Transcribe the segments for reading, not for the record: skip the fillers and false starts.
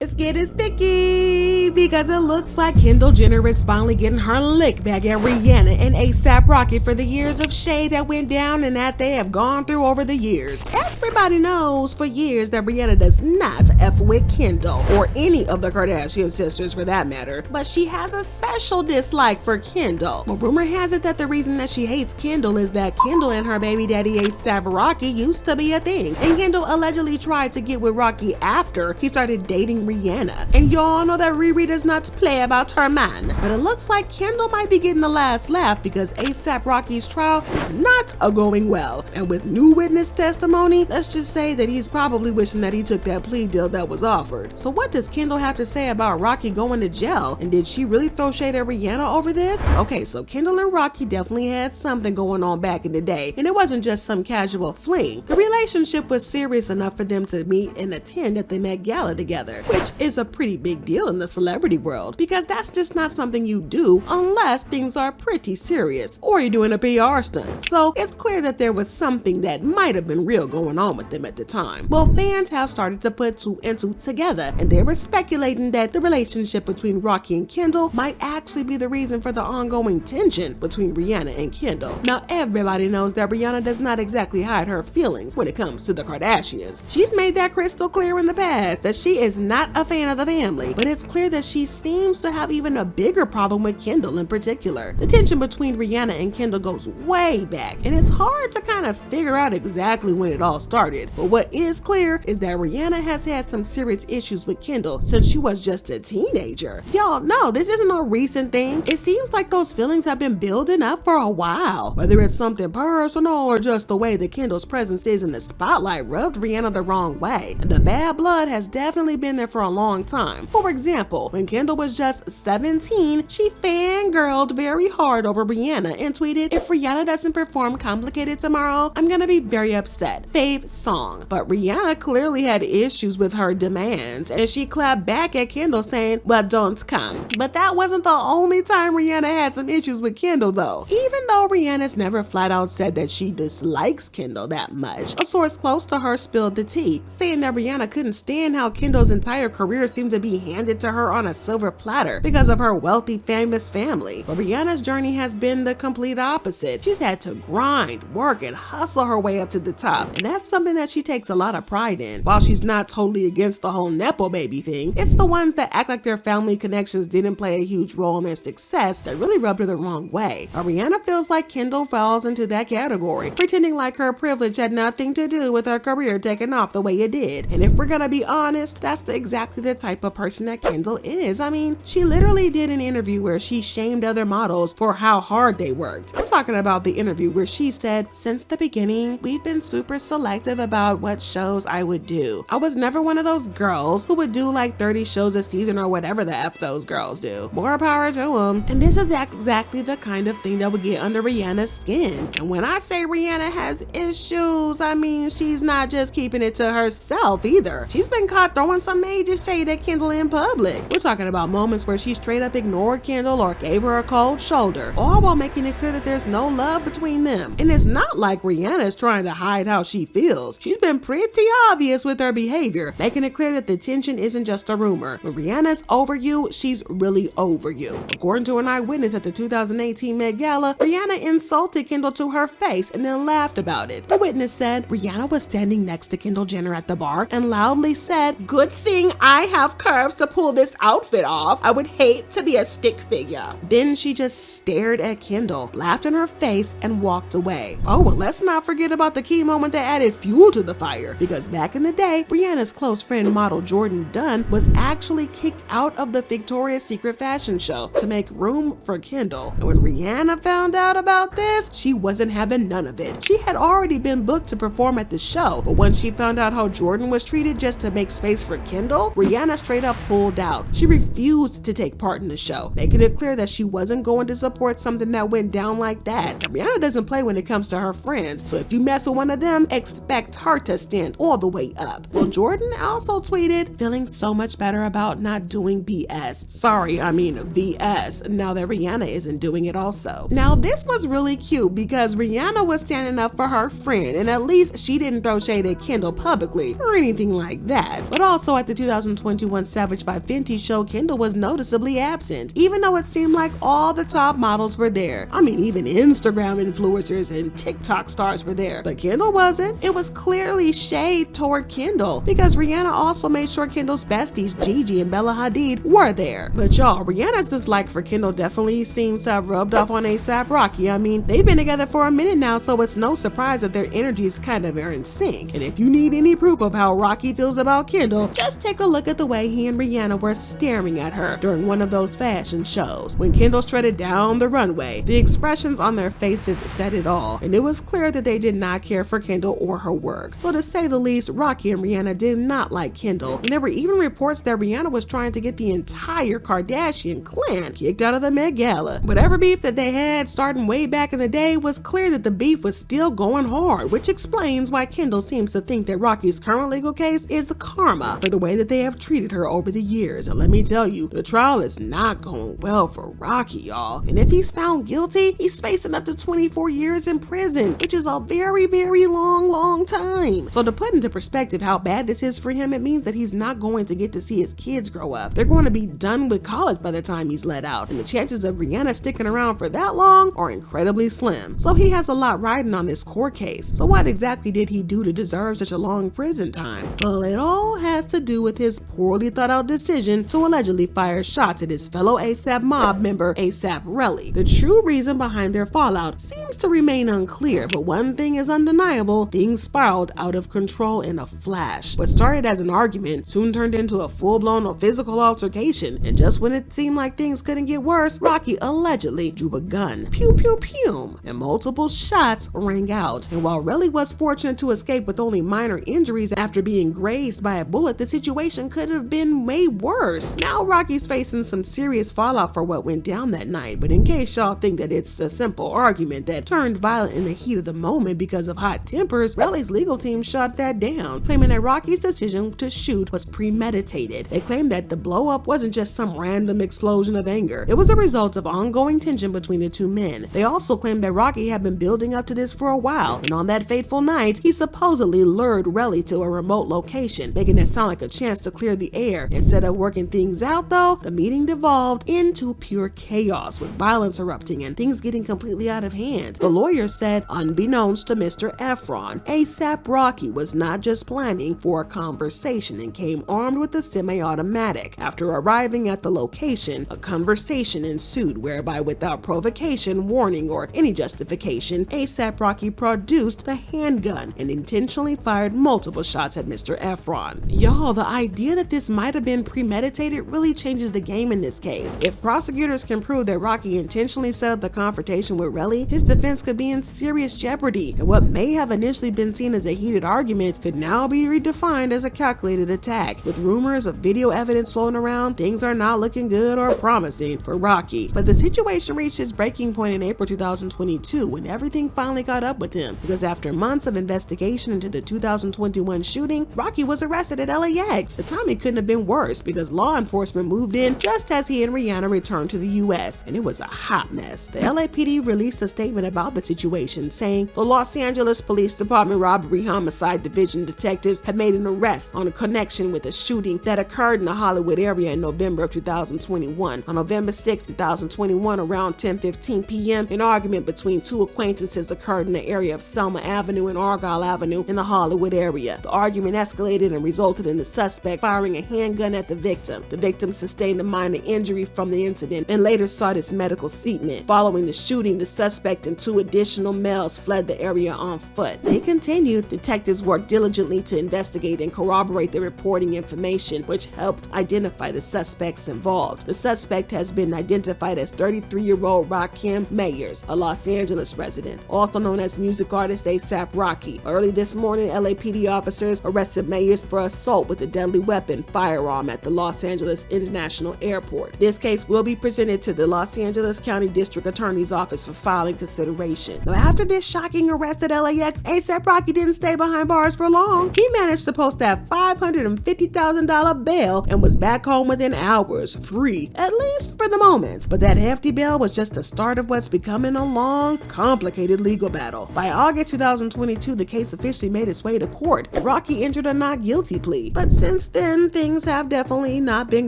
It's getting sticky because it looks like Kendall Jenner is finally getting her lick back at Rihanna and ASAP Rocky for the years of shade that went down and that they have gone through over the years. Everybody knows for years that Rihanna does not F with Kendall or any of the Kardashian sisters for that matter, but she has a special dislike for Kendall. But rumor has it that the reason that she hates Kendall is that Kendall and her baby daddy ASAP Rocky used to be a thing, and Kendall allegedly tried to get with Rocky after he started dating Rihanna. And y'all know that Riri does not play about her man. But it looks like Kendall might be getting the last laugh because ASAP Rocky's trial is not going well. And with new witness testimony, let's just say that he's probably wishing that he took that plea deal that was offered. So what does Kendall have to say about Rocky going to jail? And did she really throw shade at Rihanna over this? Okay, so Kendall and Rocky definitely had something going on back in the day, and it wasn't just some casual fling. The relationship was serious enough for them to meet and attend at the Met Gala together, which is a pretty big deal in the celebrity world because that's just not something you do unless things are pretty serious or you're doing a PR stunt. So it's clear that there was something that might have been real going on with them at the time. Well, fans have started to put two and two together, and they were speculating that the relationship between Rocky and Kendall might actually be the reason for the ongoing tension between Rihanna and Kendall. Now, everybody knows that Rihanna does not exactly hide her feelings when it comes to the Kardashians. She's made that crystal clear in the past that she is not a fan of the family, but it's clear that she seems to have even a bigger problem with Kendall in particular. The tension between Rihanna and Kendall goes way back, and it's hard to kind of figure out exactly when it all started. But what is clear is that Rihanna has had some serious issues with Kendall since she was just a teenager. Y'all know this isn't a recent thing. It seems like those feelings have been building up for a while. Whether it's something personal or just the way that Kendall's presence is in the spotlight rubbed Rihanna the wrong way, and the bad blood has definitely been there for a long time. For example, when Kendall was just 17, she fangirled very hard over Rihanna and tweeted, "If Rihanna doesn't perform Complicated tomorrow, I'm gonna be very upset. Fave song." But Rihanna clearly had issues with her demands, and she clapped back at Kendall saying, "Well, don't come." But that wasn't the only time Rihanna had some issues with Kendall though. Even though Rihanna's never flat out said that she dislikes Kendall that much, a source close to her spilled the tea, saying that Rihanna couldn't stand how Kendall's entire career seemed to be handed to her on a silver platter because of her wealthy, famous family. But Rihanna's journey has been the complete opposite. She's had to grind, work, and hustle her way up to the top, and that's something that she takes a lot of pride in. While she's not totally against the whole Nepo baby thing, it's the ones that act like their family connections didn't play a huge role in their success that really rubbed her the wrong way. But Rihanna feels like Kendall falls into that category, pretending like her privilege had nothing to do with her career taking off the way it did. And if we're gonna be honest, that's exactly the type of person that Kendall is. I mean, she literally did an interview where she shamed other models for how hard they worked. I'm talking about the interview where she said, "Since the beginning, we've been super selective about what shows I would do. I was never one of those girls who would do like 30 shows a season or whatever the F those girls do. More power to them." And this is exactly the kind of thing that would get under Rihanna's skin. And when I say Rihanna has issues, I mean she's not just keeping it to herself either. She's been caught throwing some major shade at Kendall in public. We're talking about moments where she straight up ignored Kendall or gave her a cold shoulder, all while making it clear that there's no love between them. And it's not like Rihanna is trying to hide how she feels. She's been pretty obvious with her behavior, making it clear that the tension isn't just a rumor. When Rihanna's over you, she's really over you. According to an eyewitness at the 2018 Met Gala, Rihanna insulted Kendall to her face and then laughed about it. The witness said, "Rihanna was standing next to Kendall Jenner at the bar and loudly said, 'Good thing I have curves to pull this outfit off. I would hate to be a stick figure.'" Then she just stared at Kendall, laughed in her face, and walked away. Oh, and let's not forget about the key moment that added fuel to the fire, because back in the day, Rihanna's close friend model Jordan Dunn was actually kicked out of the Victoria's Secret fashion show to make room for Kendall. And when Rihanna found out about this, she wasn't having none of it. She had already been booked to perform at the show, but when she found out how Jordan was treated just to make space for Kendall, Rihanna straight up pulled out. She refused to take part in the show, making it clear that she wasn't going to support something that went down like that. And Rihanna doesn't play when it comes to her friends, so if you mess with one of them, expect her to stand all the way up. Well, Jordan also tweeted, "Feeling so much better about not doing BS. Sorry, I mean VS, now that Rihanna isn't doing it also." Now, this was really cute because Rihanna was standing up for her friend, and at least she didn't throw shade at Kendall publicly or anything like that. But also at the 2021 Savage by Fenty show, Kendall was noticeably absent, even though it seemed like all the top models were there. I mean, even Instagram influencers and TikTok stars were there, but Kendall wasn't. It was clearly shade toward Kendall because Rihanna also made sure Kendall's besties Gigi and Bella Hadid were there. But y'all, Rihanna's dislike for Kendall definitely seems to have rubbed off on ASAP Rocky. I mean, they've been together for a minute now, so it's no surprise that their energies kind of are in sync. And if you need any proof of how Rocky feels about Kendall, just take a look at the way he and Rihanna were staring at her during one of those fashion shows. When Kendall strutted down the runway, the expressions on their faces said it all, and it was clear that they did not care for Kendall or her work. So to say the least, Rocky and Rihanna did not like Kendall, and there were even reports that Rihanna was trying to get the entire Kardashian clan kicked out of the Met Gala. Whatever beef that they had starting way back in the day, was clear that the beef was still going hard, which explains why Kendall seems to think that Rocky's current legal case is the karma for the way that they have treated her over the years. And let me tell you, the trial is not going well for Rocky, y'all. And if he's found guilty, he's facing up to 24 years in prison, which is a very, very long time. So to put into perspective how bad this is for him, it means that he's not going to get to see his kids grow up. They're going to be done with college by the time he's let out, and the chances of Rihanna sticking around for that long are incredibly slim. So he has a lot riding on this court case. So what exactly did he do to deserve such a long prison time? Well, it all has to do with his poorly thought out decision to allegedly fire shots at his fellow ASAP mob member ASAP Rocky. The true reason behind their fallout seems to remain unclear, but one thing is undeniable: things spiraled out of control in a flash. What started as an argument soon turned into a full-blown physical altercation, and just when it seemed like things couldn't get worse, Rocky allegedly drew a gun. Pew pew pew, and multiple shots rang out. And while Riri was fortunate to escape with only minor injuries after being grazed by a bullet, the situation could have been way worse. Now Rocky's facing some serious fallout for what went down that night, but in case y'all think that it's a simple argument that turned violent in the heat of the moment because of hot tempers, Riri's legal team shot that down, claiming that Rocky's decision to shoot was premeditated. They claimed that the blow up wasn't just some random explosion of anger. It was a result of ongoing tension between the two men. They also claimed that Rocky had been building up to this for a while, and on that fateful night, he supposedly lured Riri to a remote location, making it sound like a chance to clear the air. Instead of working things out though, the meeting devolved into pure chaos, with violence erupting and things getting completely out of hand. The lawyer said, unbeknownst to Mr. Efron, ASAP Rocky was not just planning for a conversation and came armed with a semi-automatic. After arriving at the location, a conversation ensued whereby, without provocation, warning, or any justification, ASAP Rocky produced the handgun and intentionally fired multiple shots at Mr. Efron. Y'all, the idea that this might have been premeditated really changes the game in this case. If prosecutors can prove that Rocky intentionally set up the confrontation with Riri, his defense could be in serious jeopardy, and what may have initially been seen as a heated argument could now be redefined as a calculated attack. With rumors of video evidence floating around, things are not looking good or promising for Rocky. But the situation reached its breaking point in April 2022 when everything finally got up with him, because after months of investigation into the 2021 shooting, Rocky was arrested at LAX. The timing couldn't have been worse because law enforcement moved in just as he and Rihanna returned to the US, and it was a hot mess. The LAPD released a statement about the situation, saying the Los Angeles Police Department Robbery Homicide Division detectives had made an arrest on a connection with a shooting that occurred in the Hollywood area in November of 2021. On November 6, 2021, around 10:15 p.m., an argument between two acquaintances occurred in the area of Selma Avenue and Argyle Avenue in the Hollywood area. The argument escalated and resulted in the suspect firing a handgun at the victim. The victim sustained a minor injury from the incident and later sought his medical treatment. Following the shooting, the suspect and two additional males fled the area on foot. They continued. Detectives worked diligently to investigate and corroborate the reporting information, which helped identify the suspects involved. The suspect has been identified as 33-year-old Rakim Mayers, a Los Angeles resident, also known as music artist ASAP Rocky. Early this morning, LAPD officers arrested Mayers for assault with a deadly weapon firearm at the Los Angeles International Airport. This case will be presented to the Los Angeles County District Attorney's Office for filing consideration. Now, after this shocking arrest at LAX, ASAP Rocky didn't stay behind bars for long. He managed to post that $550,000 bail and was back home within hours, free, at least for the moment. But that hefty bail was just the start of what's becoming a long, complicated legal battle. By August 2022, the case officially made its way to court. Rocky entered a not guilty plea, but since since then, things have definitely not been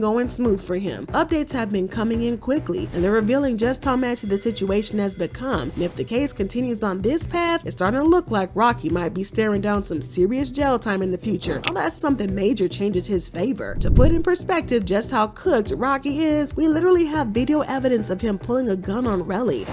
going smooth for him. Updates have been coming in quickly, and they're revealing just how messy the situation has become. And if the case continues on this path, it's starting to look like Rocky might be staring down some serious jail time in the future, unless something major changes his favor. To put in perspective just how cooked Rocky is, we literally have video evidence of him pulling a gun on Riri.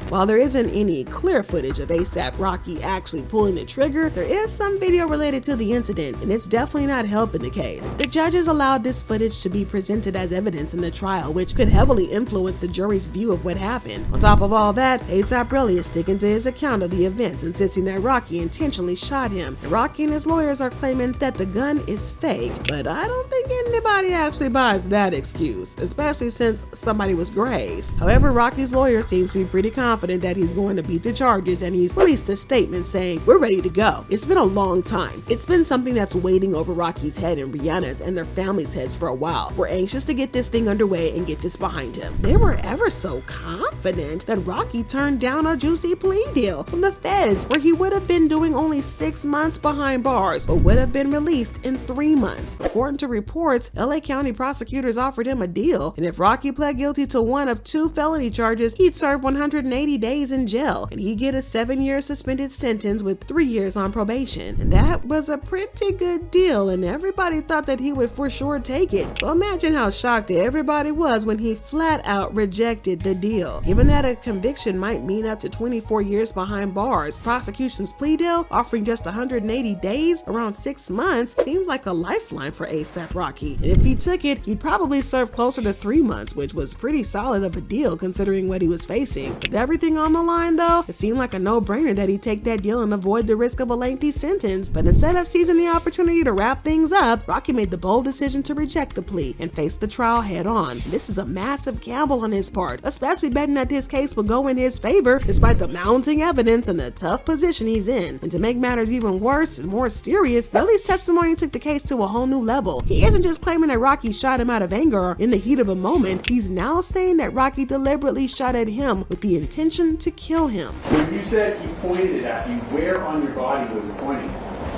While there isn't any clear footage of ASAP Rocky actually pulling the trigger, there is some video related to the incident, and it's definitely not helping the case. The judges allowed this footage to be presented as evidence in the trial, which could heavily influence the jury's view of what happened. On top of all that, ASAP really is sticking to his account of the events, insisting that Rocky intentionally shot him. And Rocky and his lawyers are claiming that the gun is fake, but I don't think anybody actually buys that excuse, especially since somebody was grazed. However, Rocky's lawyer seems to be pretty confident that he's going to beat the charges, and he's released a statement saying, "We're ready to go. It's been a long time. It's been something that's waiting over Rocky's head and Rihanna's and their families' heads for a while. We're anxious to get this thing underway and get this behind him." They were ever so confident that Rocky turned down a juicy plea deal from the feds, where he would have been doing only 6 months behind bars, but would have been released in 3 months. According to reports, LA County prosecutors offered him a deal, and if Rocky pled guilty to one of 2 felony charges, he'd serve 180 days in jail, and he'd get a 7-year suspended sentence with 3 years on probation. And that was a pretty good deal, and everybody thought that he would for sure take it. So imagine how shocked everybody was when he flat out rejected the deal. Given that a conviction might mean up to 24 years behind bars, prosecution's plea deal, offering just 180 days, around 6 months, seems like a lifeline for ASAP Rocky. And if he took it, he'd probably serve closer to 3 months, which was pretty solid of a deal considering what he was facing. With everything on the line though, it seemed like a no-brainer that he'd take that deal and avoid the risk of a lengthy sentence. But instead of seizing the opportunity to wrap things up, Rocky made the bold decision to reject the plea and face the trial head on. This is a massive gamble on his part, especially betting that this case will go in his favor despite the mounting evidence and the tough position he's in. And to make matters even worse and more serious, Riri's testimony took the case to a whole new level. He isn't just claiming that Rocky shot him out of anger or in the heat of a moment, he's now saying that Rocky deliberately shot at him with the intention to kill him. When you said he pointed it at you, where on your body was it pointing?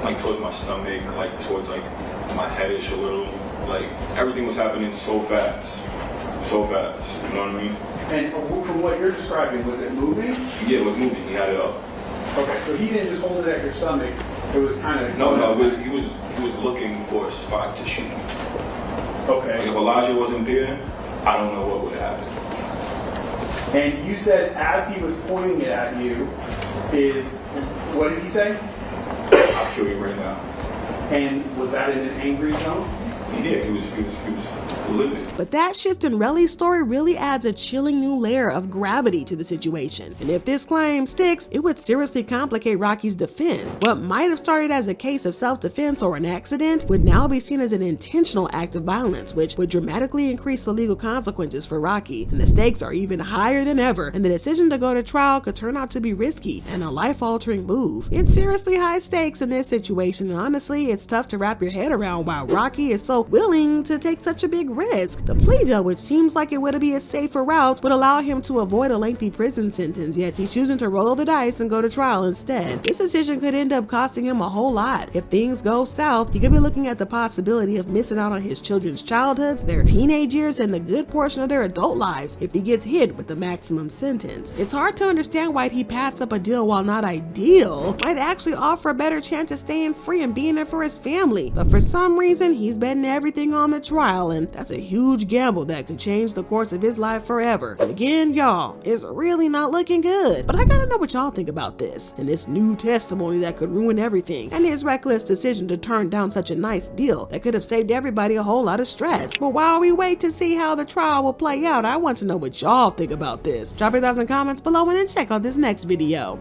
Like towards my stomach, like towards like my headish a little. Like everything was happening so fast. So fast, you know what I mean? And from what you're describing, was it moving? Yeah, it was moving. He had it up. Okay, so he didn't just hold it at your stomach. It was kind of no. He was looking for a spot to shoot. Okay. Like if Elijah wasn't there, I don't know what would have happened. And you said as he was pointing it at you, what did he say? I'll kill you right now. And was that in an angry tone? Yeah, he was livid. But that shift in Riri's story really adds a chilling new layer of gravity to the situation. And if this claim sticks, it would seriously complicate Rocky's defense. What might have started as a case of self-defense or an accident would now be seen as an intentional act of violence, which would dramatically increase the legal consequences for Rocky. And the stakes are even higher than ever, and the decision to go to trial could turn out to be risky and a life-altering move. It's seriously high stakes in this situation, and honestly, it's tough to wrap your head around why Rocky is so willing to take such a big risk. The plea deal, which seems like it would be a safer route, would allow him to avoid a lengthy prison sentence, yet he's choosing to roll the dice and go to trial instead. This decision could end up costing him a whole lot. If things go south, he could be looking at the possibility of missing out on his children's childhoods, their teenage years, and the good portion of their adult lives if he gets hit with the maximum sentence. It's hard to understand why he passed up a deal while not ideal might actually offer a better chance of staying free and being there for his family, but for some reason he's betting everything on the trial, and that's a huge gamble that could change the course of his life forever. And again, y'all, it's really not looking good. But I gotta know what y'all think about this and this new testimony that could ruin everything, and his reckless decision to turn down such a nice deal that could have saved everybody a whole lot of stress. But while we wait to see how the trial will play out, I want to know what y'all think about this. Drop your thoughts in comments below and then check out this next video.